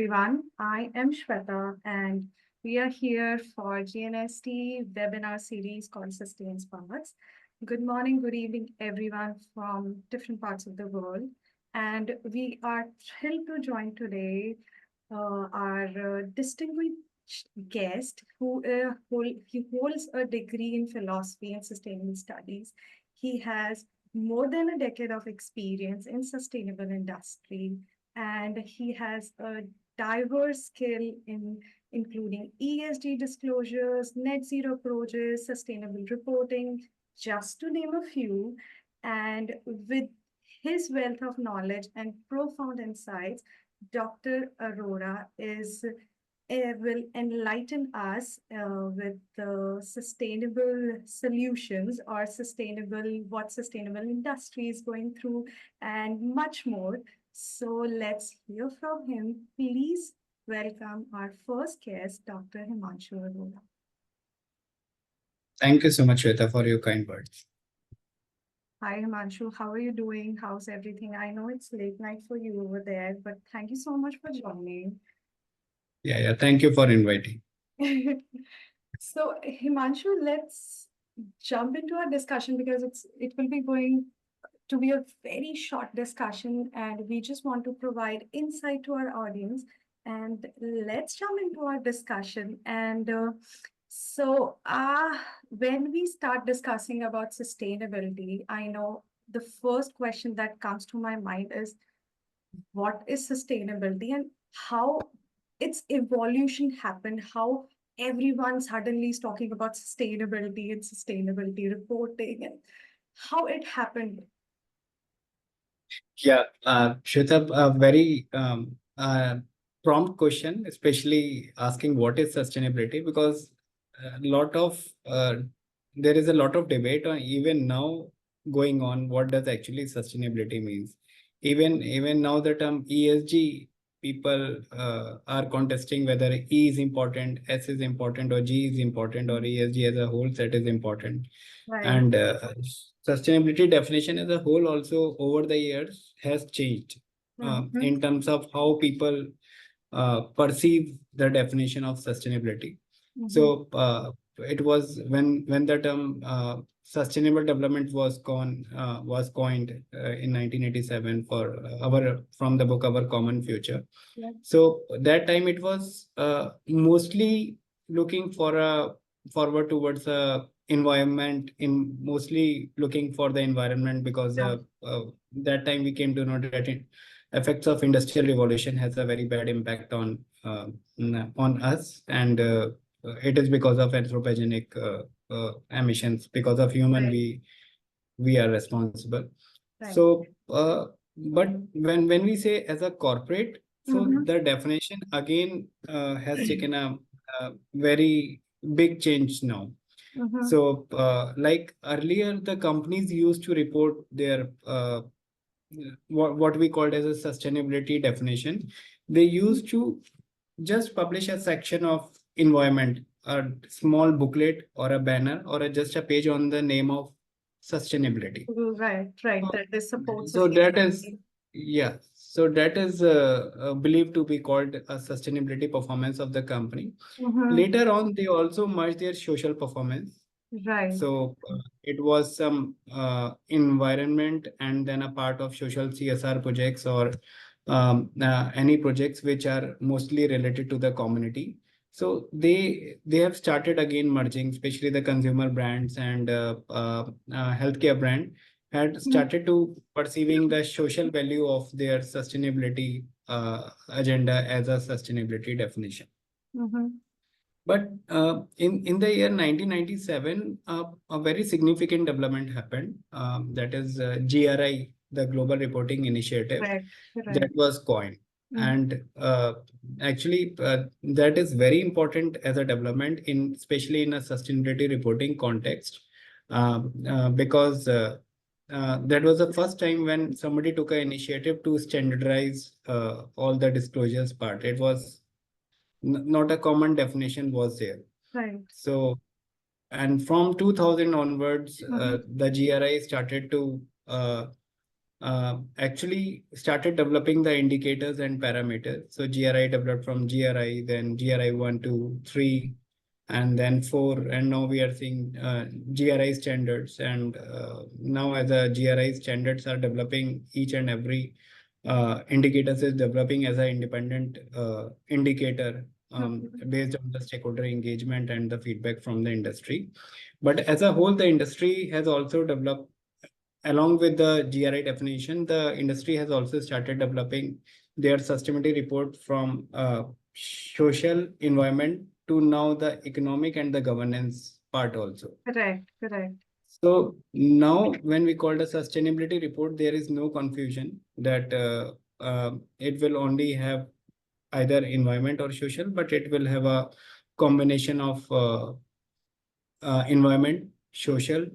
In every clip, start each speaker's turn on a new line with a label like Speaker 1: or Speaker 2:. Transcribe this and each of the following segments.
Speaker 1: everyone. I am Shweta, and we are here for GNST webinar series called Sustain Sparks. Good morning, good evening, everyone from different parts of the world. And we are thrilled to join today our distinguished guest he holds a degree in philosophy and sustainable studies. He has more than a decade of experience in sustainable industry, and he has a diverse skill in including ESG disclosures, net zero approaches, sustainable reporting, just to name a few. And with his wealth of knowledge and profound insights, Dr. Arora will enlighten us with the sustainable solutions or what sustainable industry is going through and much more. So let's hear from him. Please welcome our first guest, Dr. Himanshu Arora.
Speaker 2: Thank you so much, Shweta, for your kind words.
Speaker 1: Hi, Himanshu. How are you doing? How's everything? I know it's late night for you over there, but thank you so much for joining.
Speaker 2: Yeah. Thank you for inviting.
Speaker 1: So, Himanshu, let's jump into our discussion because it will be going to be a very short discussion, and we just want to provide insight to our audience. And let's jump into our discussion. And when we start discussing about sustainability, I know the first question that comes to my mind is what is sustainability and how its evolution happened, how everyone suddenly is talking about sustainability and sustainability reporting and how it happened.
Speaker 2: Yeah, Shweta, a very prompt question, especially asking what is sustainability, because there is a lot of debate on even now going on what does actually sustainability means. Even now the term ESG, people are contesting whether E is important, S is important, or G is important, or ESG as a whole set is important.
Speaker 1: Right.
Speaker 2: And sustainability definition as a whole also over the years has changed in terms of how people perceive the definition of sustainability. So it was when the term sustainable development was coined in 1987 from the book Our Common Future.
Speaker 1: Yeah.
Speaker 2: So that time it was mostly looking forward towards a environment, in mostly looking for the environment, because that time we came to know that effects of industrial revolution has a very bad impact on us, and it is because of anthropogenic emissions, because of human we are responsible. So but when we say as a corporate, so the definition again has taken a very big change now. So like earlier, the companies used to report their what we called as a sustainability definition. They used to just publish a section of environment, a small booklet or a banner or just a page on the name of sustainability.
Speaker 1: Right. That is supposed.
Speaker 2: So that is, yeah. So that is believed to be called a sustainability performance of the company. Later on, they also merged their social performance.
Speaker 1: Right.
Speaker 2: So it was some environment and then a part of social CSR projects or any projects which are mostly related to the community. So they have started again merging, especially the consumer brands and healthcare brand had started to perceiving the social value of their sustainability agenda as a sustainability definition. But in the year 1997, a very significant development happened. That is GRI, the Global Reporting Initiative, that was coined. And actually, that is very important as a development, especially in a sustainability reporting context, because that was the first time when somebody took an initiative to standardize all the disclosures part. It was not a common definition was there.
Speaker 1: Right.
Speaker 2: So, and from 2000 onwards, the GRI started to actually started developing the indicators and parameters. So GRI developed from GRI, then GRI 1, 2, 3, and then 4, and now we are seeing GRI standards. And now as a GRI standards are developing, each and every indicators is developing as an independent indicator based on the stakeholder engagement and the feedback from the industry. But as a whole, the industry has also developed, along with the GRI definition, the industry has also started developing their sustainability report from social environment to now the economic and the governance part also.
Speaker 1: Correct, correct.
Speaker 2: So now when we call the sustainability report, there is no confusion that it will only have either environment or social, but it will have a combination of environment, social,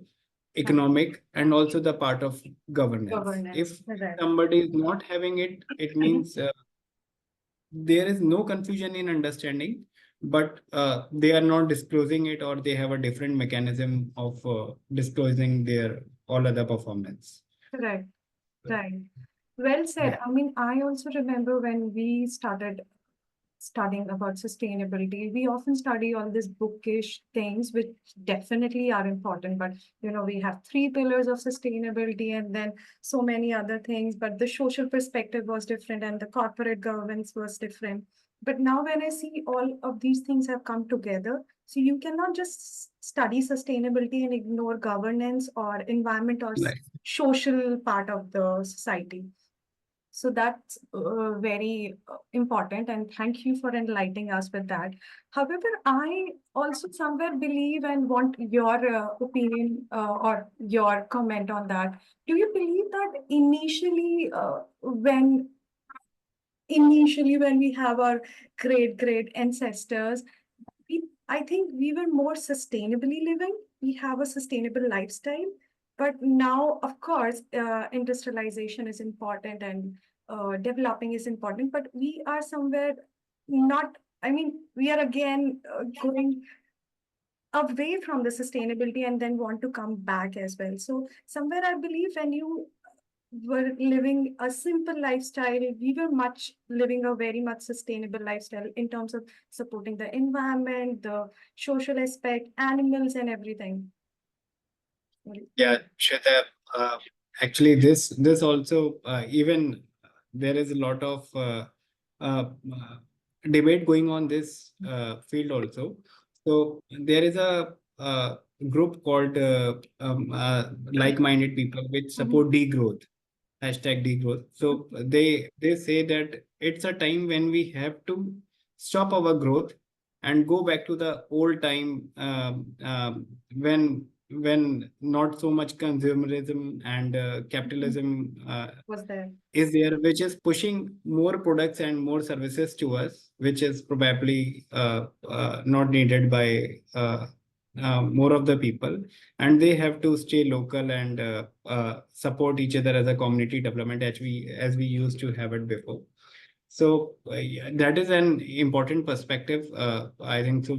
Speaker 2: economic, and also the part of governance.
Speaker 1: Governance,
Speaker 2: If
Speaker 1: correct.
Speaker 2: somebody is not having it, it means there is no confusion in understanding, but they are not disclosing it, or they have a different mechanism of disclosing their all other performance.
Speaker 1: Correct. Right. Well said.
Speaker 2: Yeah.
Speaker 1: I mean, I also remember when we started studying about sustainability, we often study all these bookish things, which definitely are important. But, we have three pillars of sustainability and then so many other things. But the social perspective was different and the corporate governance was different. But now, when I see all of these things have come together, so you cannot just study sustainability and ignore governance or environment or
Speaker 2: Right.
Speaker 1: social part of the society. So that's very important, and thank you for enlightening us with that. However, I also somewhere believe and want your opinion or your comment on that. Do you believe that initially when we have our great ancestors, I think we were more sustainably living. We have a sustainable lifestyle. But now, of course, industrialization is important and developing is important. But we are somewhere not, I mean, we are again going away from the sustainability and then want to come back as well. So, somewhere I believe when you were living a simple lifestyle, we were much living a very much sustainable lifestyle in terms of supporting the environment, the social aspect, animals, and everything.
Speaker 2: Yeah, Shweta, actually, this also even there is a lot of uh, uh, debate going on this field also. So there is a group called like-minded people which
Speaker 1: Mhm.
Speaker 2: support degrowth, hashtag degrowth. So they say that it's a time when we have to stop our growth and go back to the old time, when not so much consumerism and capitalism
Speaker 1: Was there?
Speaker 2: is there, which is pushing more products and more services to us, which is probably not needed by more of the people, and they have to stay local and support each other as a community development, as we used to have it before. So yeah, that is an important perspective, I think, so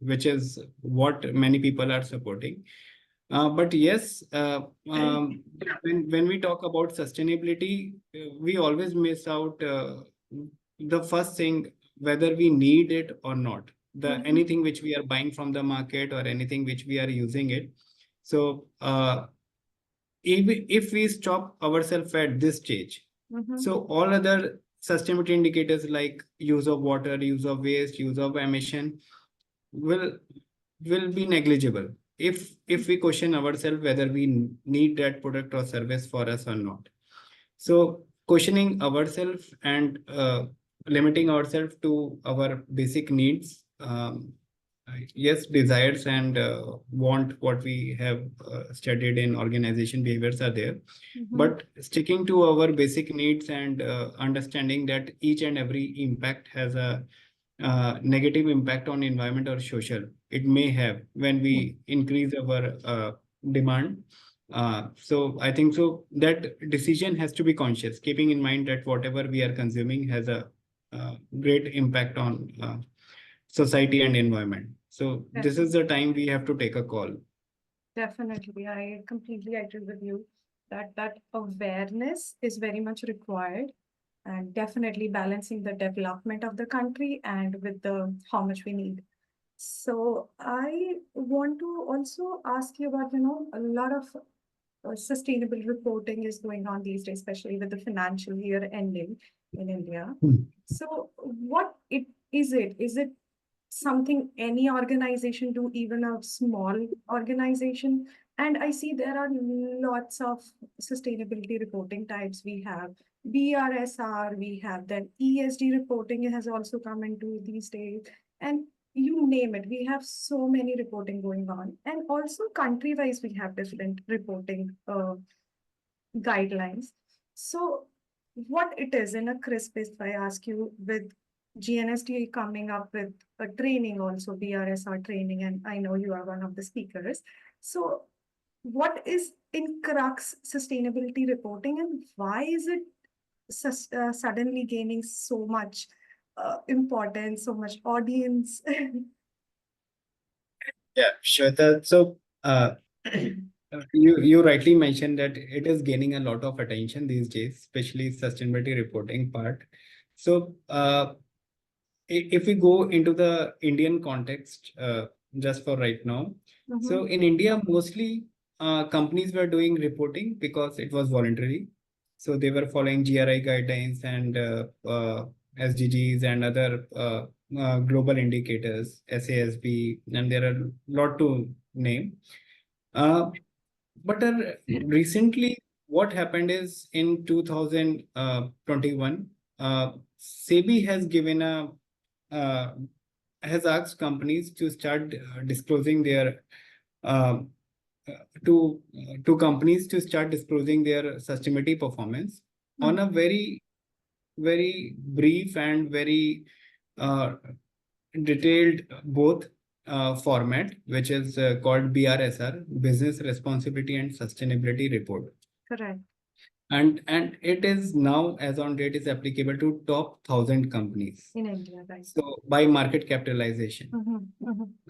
Speaker 2: which is what many people are supporting. But yes, when we talk about sustainability, we always miss out the first thing, whether we need it or not. The
Speaker 1: Mhm.
Speaker 2: anything which we are buying from the market or anything which we are using it. So if we stop ourselves at this stage,
Speaker 1: Mhm.
Speaker 2: so all other sustainability indicators like use of water, use of waste, use of emission will be negligible if we question ourselves whether we need that product or service for us or not. So questioning ourselves and limiting ourselves to our basic needs, yes, desires and want what we have studied in organization behaviors are there,
Speaker 1: Mhm.
Speaker 2: but sticking to our basic needs and understanding that each and every impact has a negative impact on environment or social. It may have when we increase our demand. So I think so that decision has to be conscious, keeping in mind that whatever we are consuming has a great impact on society and environment. So this is
Speaker 1: Definitely.
Speaker 2: the time we have to take a call.
Speaker 1: Definitely. I completely agree with you. that awareness is very much required, and definitely balancing the development of the country and with the how much we need. So I want to also ask you about, a lot of sustainable reporting is going on these days, especially with the financial year ending in India. So what it is it? Is it something any organization do, even a small organization? And I see there are lots of sustainability reporting types. We have BRSR, we have then ESG reporting has also come into these days. And you name it, we have so many reporting going on. And also country wise, we have different reporting guidelines. So, what it is in a crisp, if I ask you, with GNST coming up with a training, also BRSR training, and I know you are one of the speakers. So, what is in crux sustainability reporting, and why is it suddenly gaining so much importance, so much audience?
Speaker 2: Yeah, Shweta. So, you rightly mentioned that it is gaining a lot of attention these days, especially sustainability reporting part. So, if we go into the Indian context, just for right now, so in India, mostly companies were doing reporting because it was voluntary. So they were following GRI guidelines and SDGs and other global indicators, SASB, and there are a lot to name. Uh, but recently, what happened is in 2021, SEBI has given a uh, has asked companies to start disclosing their um, to companies to start disclosing their sustainability performance on a very brief and very uh, detailed both format, which is called BRSR, Business Responsibility and Sustainability Report.
Speaker 1: Correct.
Speaker 2: And it is now, as on date, is applicable to top 1,000 companies.
Speaker 1: In India, right?
Speaker 2: So by market capitalization.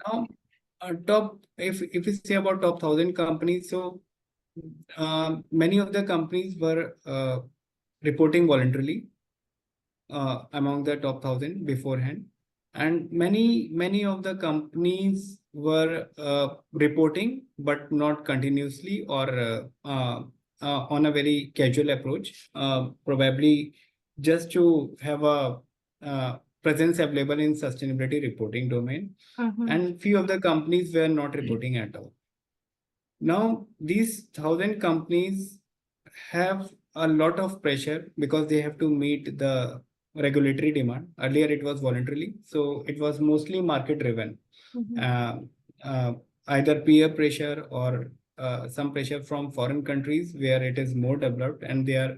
Speaker 2: Now, top if we say about top 1,000 companies, so many of the companies were reporting voluntarily among the top 1,000 beforehand, and many of the companies were reporting but not continuously or on a very casual approach, probably just to have a presence available in sustainability reporting domain, and few of the companies were not reporting at all. Now, these 1,000 companies have a lot of pressure because they have to meet the regulatory demand. Earlier, it was voluntarily, so it was mostly market driven. Uh, uh, Either peer pressure or some pressure from foreign countries where it is more developed, and their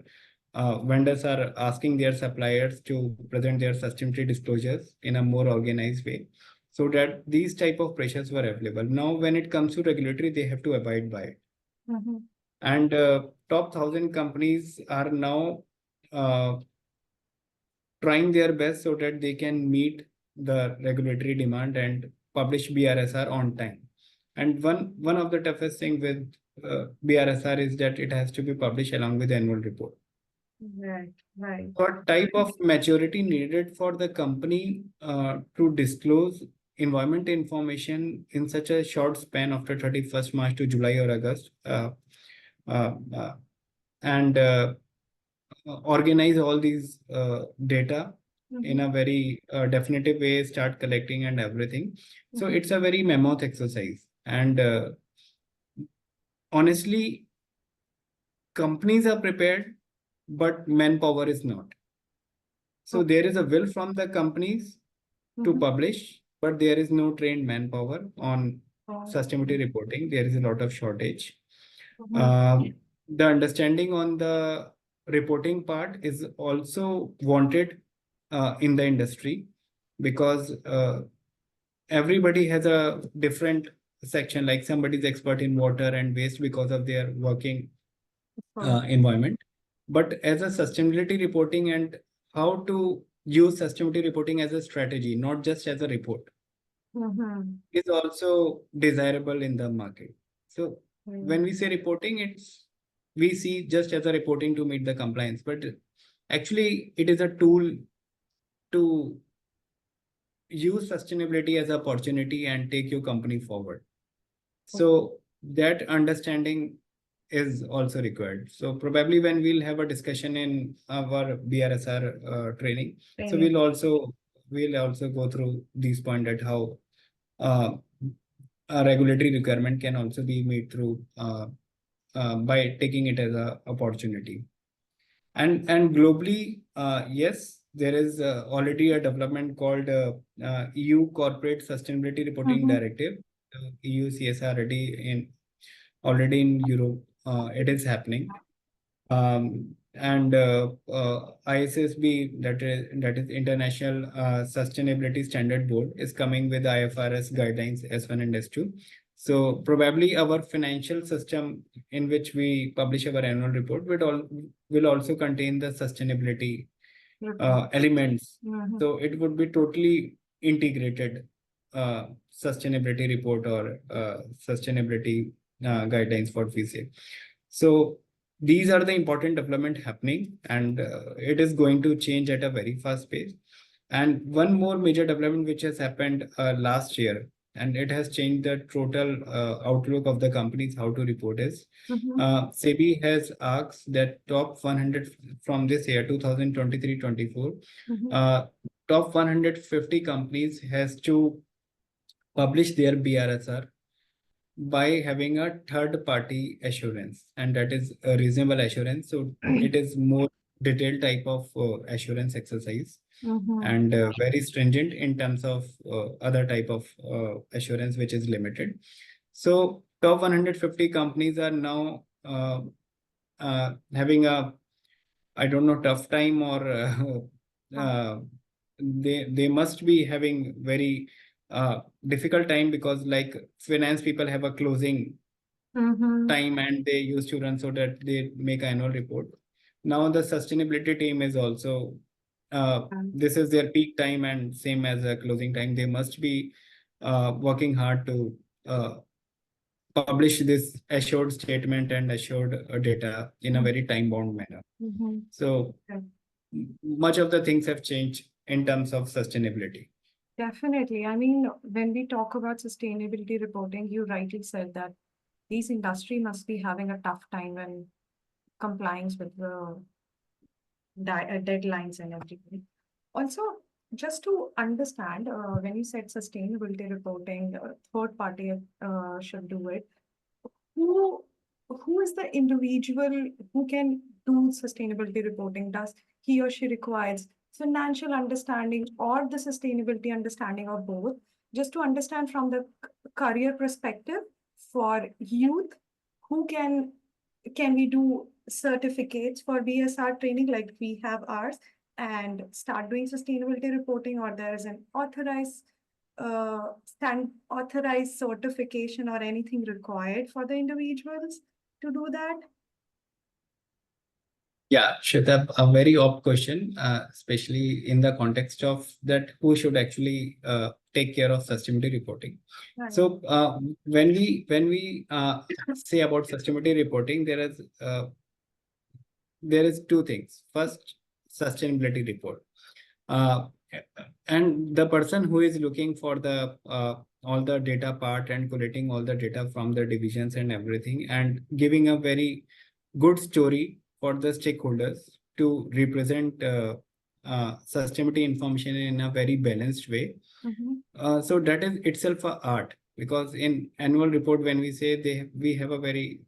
Speaker 2: vendors are asking their suppliers to present their sustainability disclosures in a more organized way, so that these type of pressures were available. Now, when it comes to regulatory, they have to abide by it. And top 1,000 companies are now trying their best so that they can meet the regulatory demand and publish BRSR on time. And one of the toughest thing with BRSR is that it has to be published along with the annual report.
Speaker 1: Right, right.
Speaker 2: What type of maturity needed for the company to disclose environment information in such a short span after 31st March to July or August, uh, uh, and organize all these data in a very definitive way, start collecting and everything. So it's a very mammoth exercise. And honestly, companies are prepared, but manpower is not. So there is a will from the companies to publish, but there is no trained manpower on sustainability reporting. There is a lot of shortage. The understanding on the reporting part is also wanted in the industry, because everybody has a different section. Like somebody is expert in water and waste because of their working environment. But as a sustainability reporting and how to use sustainability reporting as a strategy, not just as a report, is also desirable in the market. So when we say reporting, it's we see just as a reporting to meet the compliance, but actually it is a tool to use sustainability as an opportunity and take your company forward. So that understanding is also required. So probably when we'll have a discussion in our BRSR training, so we'll also go through these points at how uh, a regulatory requirement can also be made through by taking it as a opportunity. And globally, yes, there is already a development called EU Corporate Sustainability Reporting
Speaker 1: Mm-hmm.
Speaker 2: Directive, EU CSRD in already in Europe. It is happening. And ISSB, that is International Sustainability Standard Board, is coming with IFRS guidelines S1 and S2. So probably our financial system in which we publish our annual report will also contain the sustainability elements.
Speaker 1: Mm-hmm.
Speaker 2: So it would be totally integrated sustainability report or sustainability guidelines for VC. So these are the important development happening, and it is going to change at a very fast pace. And one more major development which has happened last year, and it has changed the total outlook of the companies how to report is.
Speaker 1: Mm-hmm.
Speaker 2: SEBI has asked that top 100 from this year 2023-24,
Speaker 1: Mm-hmm.
Speaker 2: top 150 companies has to publish their BRSR by having a third party assurance, and that is a reasonable assurance. So it is more detailed type of assurance exercise,
Speaker 1: Mm-hmm.
Speaker 2: and very stringent in terms of other type of assurance which is limited. So top 150 companies are now having a, I don't know, tough time, or they must be having very difficult time, because like finance people have a closing
Speaker 1: Mm-hmm.
Speaker 2: time and they used to run so that they make annual report. Now the sustainability team is also this is their peak time, and same as a closing time, they must be working hard to publish this assured statement and assured data in a very time bound manner.
Speaker 1: Mm-hmm.
Speaker 2: So much of the things have changed in terms of sustainability.
Speaker 1: Definitely. I mean, when we talk about sustainability reporting, you rightly said that these industry must be having a tough time when compliance with the deadlines and everything. Also, just to understand, when you said sustainability reporting, third party should do it. Who who is the individual who can do sustainability reporting? Does he or she requires financial understanding or the sustainability understanding or both? Just to understand from the career perspective for youth, who can we do certificates for BSR training like we have ours and start doing sustainability reporting, or there is an authorized certification or anything required for the individuals to do that?
Speaker 2: Yeah, Shweta, a very opt question, especially in the context of that who should actually take care of sustainability reporting.
Speaker 1: Right.
Speaker 2: So when we say about sustainability reporting, there is two things. First, sustainability report. Uh, and the person who is looking for the all the data part and collating all the data from the divisions and everything, and giving a very good story for the stakeholders to represent sustainability information in a very balanced way. So that is itself a art, because in annual report when we say we have a very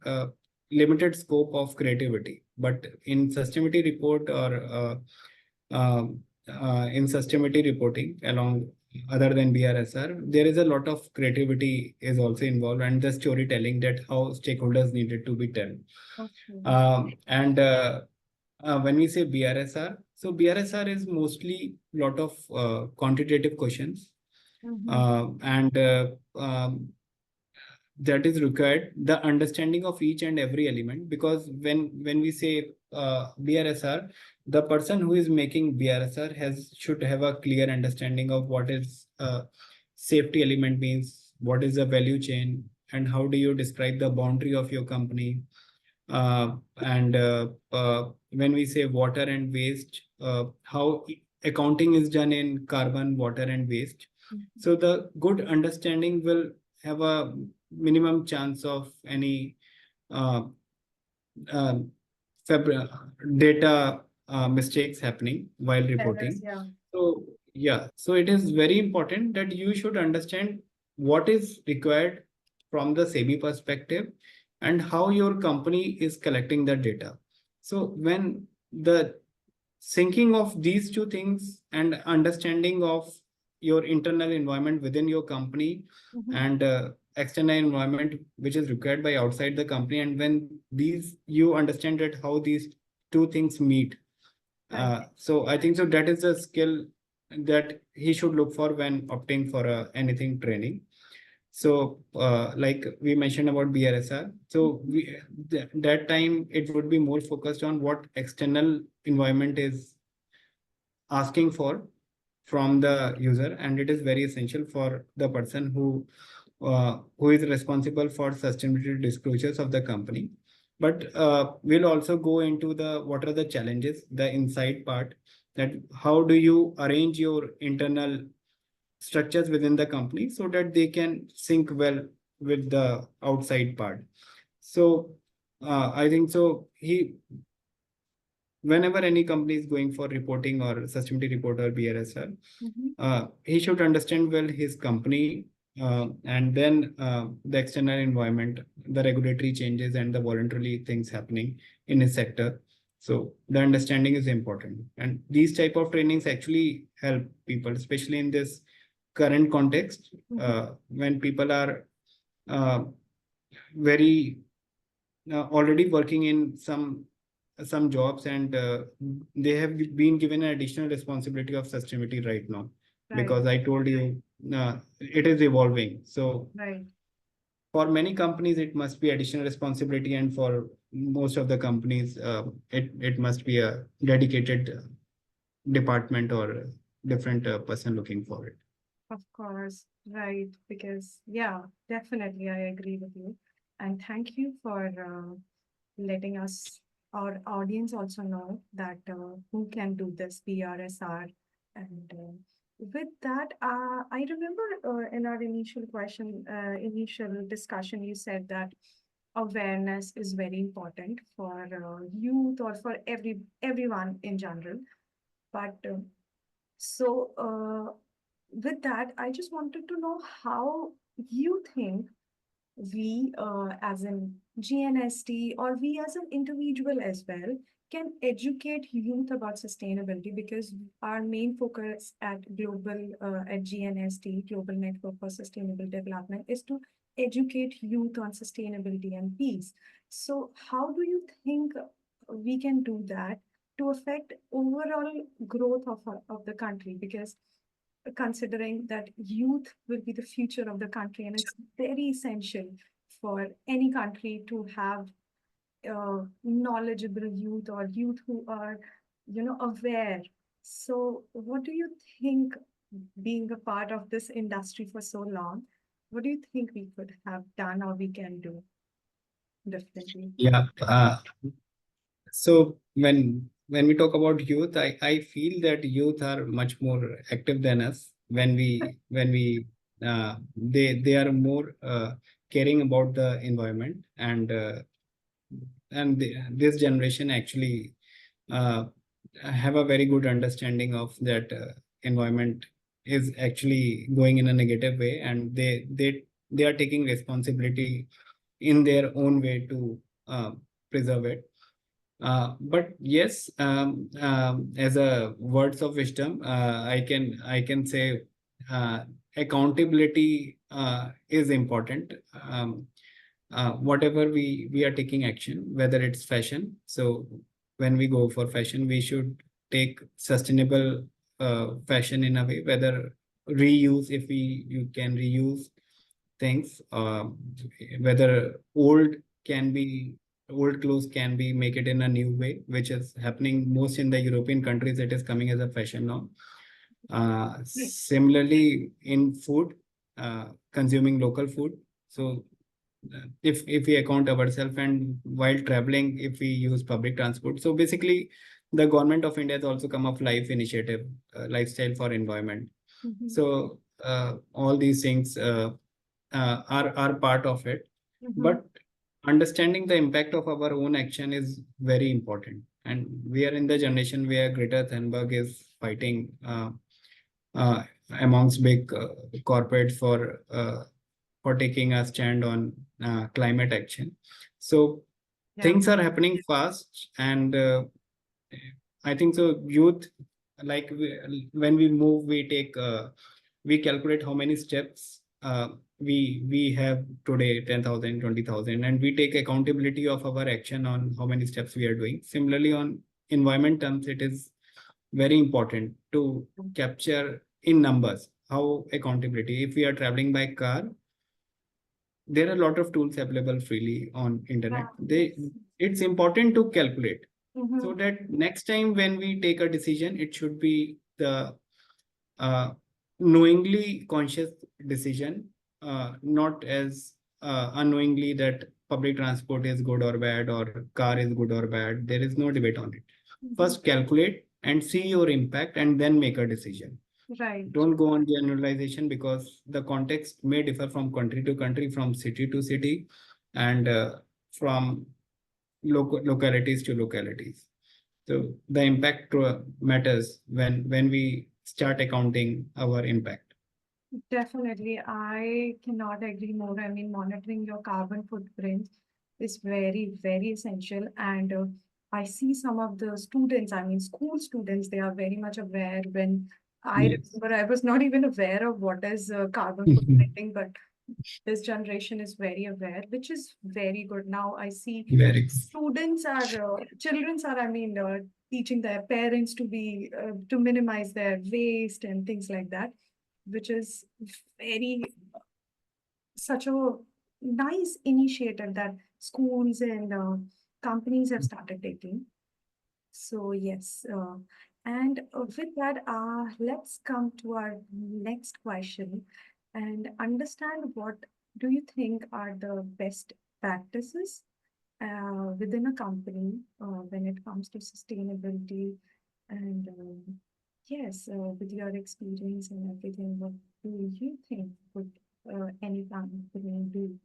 Speaker 2: limited scope of creativity, but in sustainability report or in sustainability reporting along other than BRSR, there is a lot of creativity is also involved, and the storytelling that how stakeholders needed to be told. And when we say BRSR, so BRSR is mostly lot of quantitative questions, and that is required the understanding of each and every element, because when we say BRSR, the person who is making BRSR should have a clear understanding of what is safety element means, what is the value chain, and how do you describe the boundary of your company, When we say water and waste, how accounting is done in carbon, water, and waste.
Speaker 1: Mhm.
Speaker 2: So the good understanding will have a minimum chance of any uh, uh, data mistakes happening while
Speaker 1: Errors,
Speaker 2: reporting.
Speaker 1: yeah.
Speaker 2: So yeah, so it is very important that you should understand what is required from the SEBI perspective and how your company is collecting the data. So when the syncing of these two things and understanding of your internal environment within your company
Speaker 1: Mhm.
Speaker 2: and external environment which is required by outside the company, and when these you understand that how these two things meet,
Speaker 1: Right.
Speaker 2: so I think so that is a skill that he should look for when opting for anything training. So like we mentioned about BRSR, so that time it would be more focused on what external environment is asking for from the user, and it is very essential for the person who is responsible for sustainability disclosures of the company. But we'll also go into the what are the challenges, the inside part, that how do you arrange your internal structures within the company so that they can sync well with the outside part. So I think so he whenever any company is going for reporting or sustainability report or BRSR,
Speaker 1: Mhm.
Speaker 2: he should understand well his company, and then the external environment, the regulatory changes and the voluntary things happening in his sector. So the understanding is important, and these type of trainings actually help people, especially in this current context,
Speaker 1: Mhm.
Speaker 2: when people are uh, very already working in some jobs, and they have been given an additional responsibility of sustainability right now,
Speaker 1: Right.
Speaker 2: because I told you it is evolving. So
Speaker 1: Right.
Speaker 2: for many companies it must be additional responsibility, and for most of the companies it must be a dedicated department or a different person looking for it.
Speaker 1: Of course, right. Because, yeah, definitely, I agree with you. And thank you for letting us, our audience also know that who can do this BRSR. And with that, I remember in our initial discussion, you said that awareness is very important for youth or for everyone in general. But with that, I just wanted to know how you think we, as an GNST, or we as an individual as well, can educate youth about sustainability, because our main focus at GNST, Global Network for Sustainable Development, is to educate youth on sustainability and peace. So, how do you think we can do that to affect overall growth of the country? Because considering that youth will be the future of the country, and it's very essential for any country to have knowledgeable youth, or youth who are aware. So what do you think, being a part of this industry for so long, what do you think we could have done or we can do differently?
Speaker 2: Yeah. So when we talk about youth, I feel that youth are much more active than us. They are more caring about the environment, and this generation actually uh, have a very good understanding of that environment is actually going in a negative way, and they are taking responsibility in their own way to preserve it. But yes, as a words of wisdom, I can say accountability is important. Whatever we are taking action, whether it's fashion. So when we go for fashion, we should take sustainable fashion in a way, whether reuse, if you can reuse things, whether old clothes can be make it in a new way, which is happening most in the European countries. It is coming as a fashion now. Similarly in food, consuming local food. So if we account ourselves, and while traveling, if we use public transport. So basically, the government of India has also come up life initiative, lifestyle for environment.
Speaker 1: Mhm.
Speaker 2: So all these things are part of it.
Speaker 1: Mhm.
Speaker 2: But understanding the impact of our own action is very important. And we are in the generation where Greta Thunberg is fighting uh, amongst big corporates for taking a stand on climate action. So
Speaker 1: Yeah.
Speaker 2: things are happening fast, and I think so. Youth, like when we move, we take we calculate how many steps we have today, 10,000, 20,000, and we take accountability of our action on how many steps we are doing. Similarly, on environment terms, it is very important to capture in numbers how accountability. If we are traveling by car, there are a lot of tools available freely on internet. It's important to calculate, so
Speaker 1: Mhm.
Speaker 2: that next time when we take a decision, it should be the uh, knowingly conscious decision, not as unknowingly that public transport is good or bad or car is good or bad. There is no debate on it.
Speaker 1: Mhm.
Speaker 2: First calculate and see your impact and then make a decision.
Speaker 1: Right.
Speaker 2: Don't go on generalization, because the context may differ from country to country, from city to city, and from localities to localities. So the impact matters when we start accounting our impact.
Speaker 1: Definitely, I cannot agree more. I mean, monitoring your carbon footprint is very, very essential. And I see some of the students, I mean, school students, they are very much aware. When I
Speaker 2: Yes.
Speaker 1: remember, I was not even aware of what is carbon footprinting, but this generation is very aware, which is very good. Now I see
Speaker 2: Very.
Speaker 1: students are, children are, I mean, teaching their parents to be, to minimize their waste and things like that, which is very such a nice initiative that schools and companies have started taking. So yes, and with that, let's come to our next question and understand what do you think are the best practices within a company when it comes to sustainability and yes, with your experience and everything, what do you think would any company do?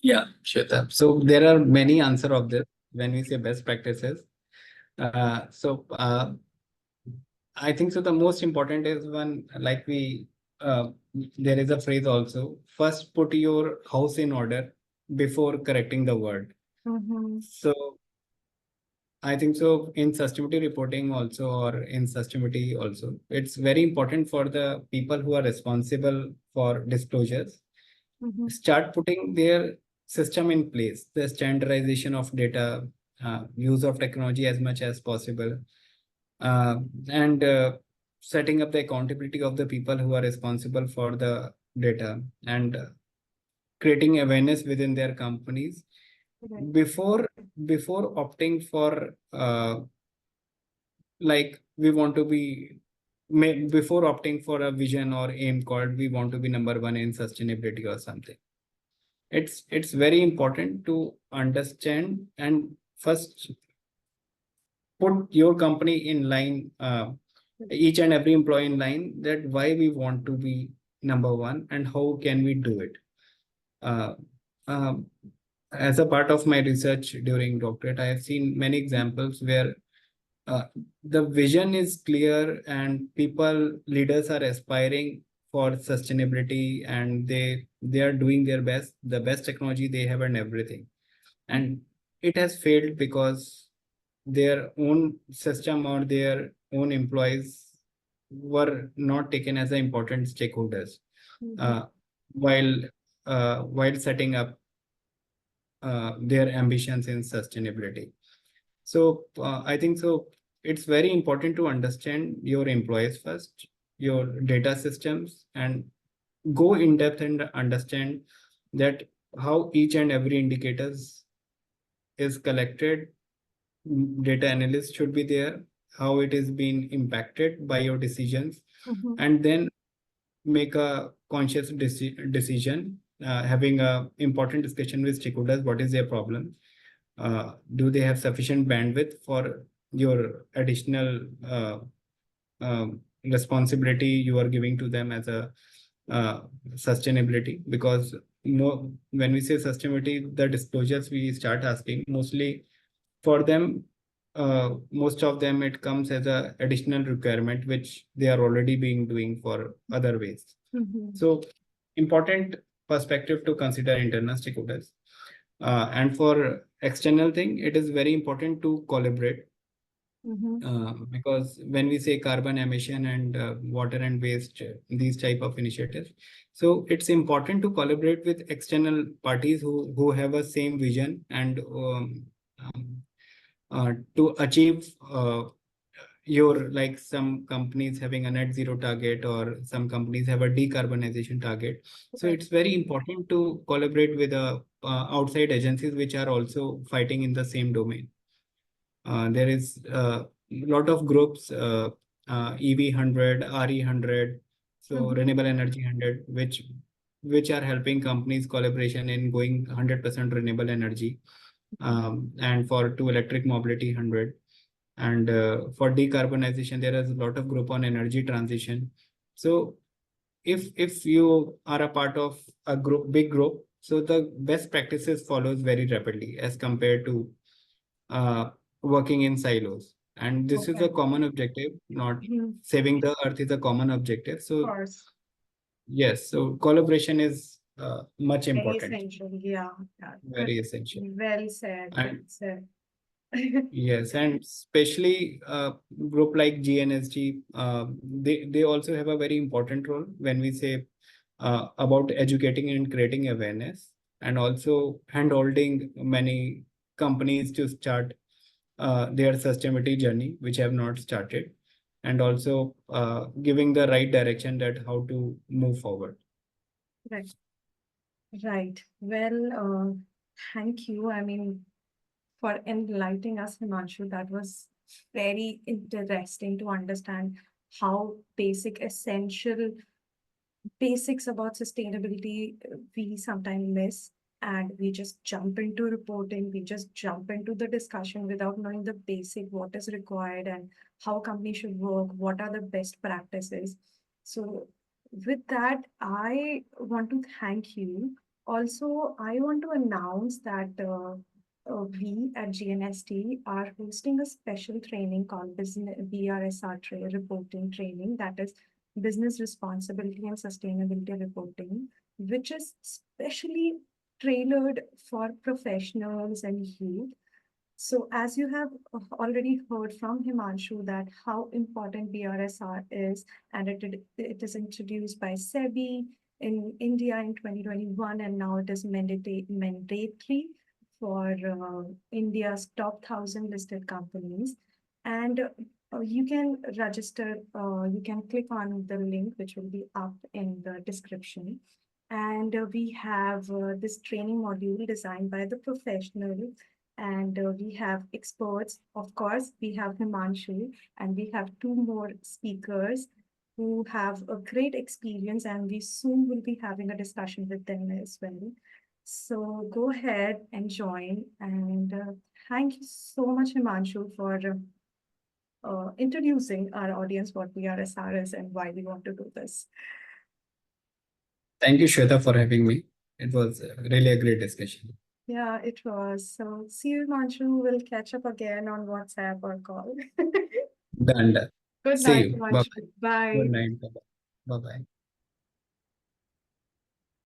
Speaker 2: Yeah, Shweta. So there are many answer of this when we say best practices. I think so. The most important is when, like there is a phrase also. First, put your house in order before correcting the world.
Speaker 1: Mm-hmm.
Speaker 2: So I think so. In sustainability reporting also, or in sustainability also, it's very important for the people who are responsible for disclosures.
Speaker 1: Mm-hmm.
Speaker 2: Start putting their system in place, the standardization of data, use of technology as much as possible, uh, and setting up the accountability of the people who are responsible for the data, and creating awareness within their companies
Speaker 1: Right.
Speaker 2: before opting for like we want to be before opting for a vision or aim called we want to be number one in sustainability or something. It's very important to understand and first put your company in line, each and every employee in line, that why we want to be number one and how can we do it. uh, um, as a part of my research during doctorate, I have seen many examples where uh, the vision is clear and people leaders are aspiring for sustainability, and they are doing their best, the best technology they have and everything, and it has failed because their own system or their own employees were not taken as the important stakeholders
Speaker 1: Mm-hmm.
Speaker 2: uh, while while setting up their ambitions in sustainability. So I think so. It's very important to understand your employees first, your data systems, and go in depth and understand that how each and every indicators is collected. Data analyst should be there, how it is being impacted by your decisions,
Speaker 1: Mm-hmm.
Speaker 2: and then make a conscious decision having a important discussion with stakeholders. What is their problem? Do they have sufficient bandwidth for your additional responsibility you are giving to them as a sustainability? Because when we say sustainability, the disclosures we start asking mostly for them, most of them it comes as a additional requirement which they are already being doing for other ways. So important perspective to consider internal stakeholders. And for external thing, it is very important to collaborate, because when we say carbon emission and water and waste, these type of initiatives, so it's important to collaborate with external parties who have a same vision and to achieve your, like some companies having a net zero target or some companies have a decarbonization target. So it's very important to collaborate with outside agencies which are also fighting in the same domain. There is a lot of groups, EV 100, RE 100, so renewable energy 100, which are helping companies collaboration in going 100% renewable energy, and for to electric mobility 100. And for decarbonization, there is a lot of group on energy transition. So if you are a part of a big group, so the best practices follows very rapidly as compared to uh, working in silos. And this is a common objective, not saving the earth is a common objective. So yes, so collaboration is much
Speaker 1: Very
Speaker 2: important,
Speaker 1: essential. Yeah.
Speaker 2: very essential.
Speaker 1: Well said. Well
Speaker 2: And
Speaker 1: said.
Speaker 2: yes, and especially group like GNSG, they also have a very important role when we say about educating and creating awareness, and also handholding many companies to start their sustainability journey, which have not started, and also giving the right direction that how to move forward.
Speaker 1: Right. Right. Well, thank you. I mean, for enlightening us, Himanshu. That was very interesting to understand how essential basics about sustainability we sometimes miss, and we just jump into reporting, we just jump into the discussion without knowing the basic what is required and how companies should work, what are the best practices. So with that, I want to thank you. Also, I want to announce that we at GNST are hosting a special training called Business Reporting Training, that is business responsibility and sustainability reporting, which is specially tailored for professionals and youth. So, as you have already heard from Himanshu, that how important BRSR is, and it is introduced by SEBI in India in 2021, and now it is mandatory for India's top 1,000 listed companies. And you can register, you can click on the link which will be up in the description. And we have this training module designed by the professional, and we have experts. Of course, we have Himanshu, and we have two more speakers who have a great experience, and we soon will be having a discussion with them as well. So go ahead and join. And thank you so much, Himanshu, for introducing our audience what BRSR is and why we want to do this.
Speaker 2: Thank you, Shweta, for having me. It was really a great discussion.
Speaker 1: Yeah, it was. So see you, Himanshu. We'll catch up again on WhatsApp or call.
Speaker 2: Done.
Speaker 1: Good
Speaker 2: See
Speaker 1: night,
Speaker 2: you. Bye.
Speaker 1: Himanshu. Bye.
Speaker 2: Good night. Bye bye.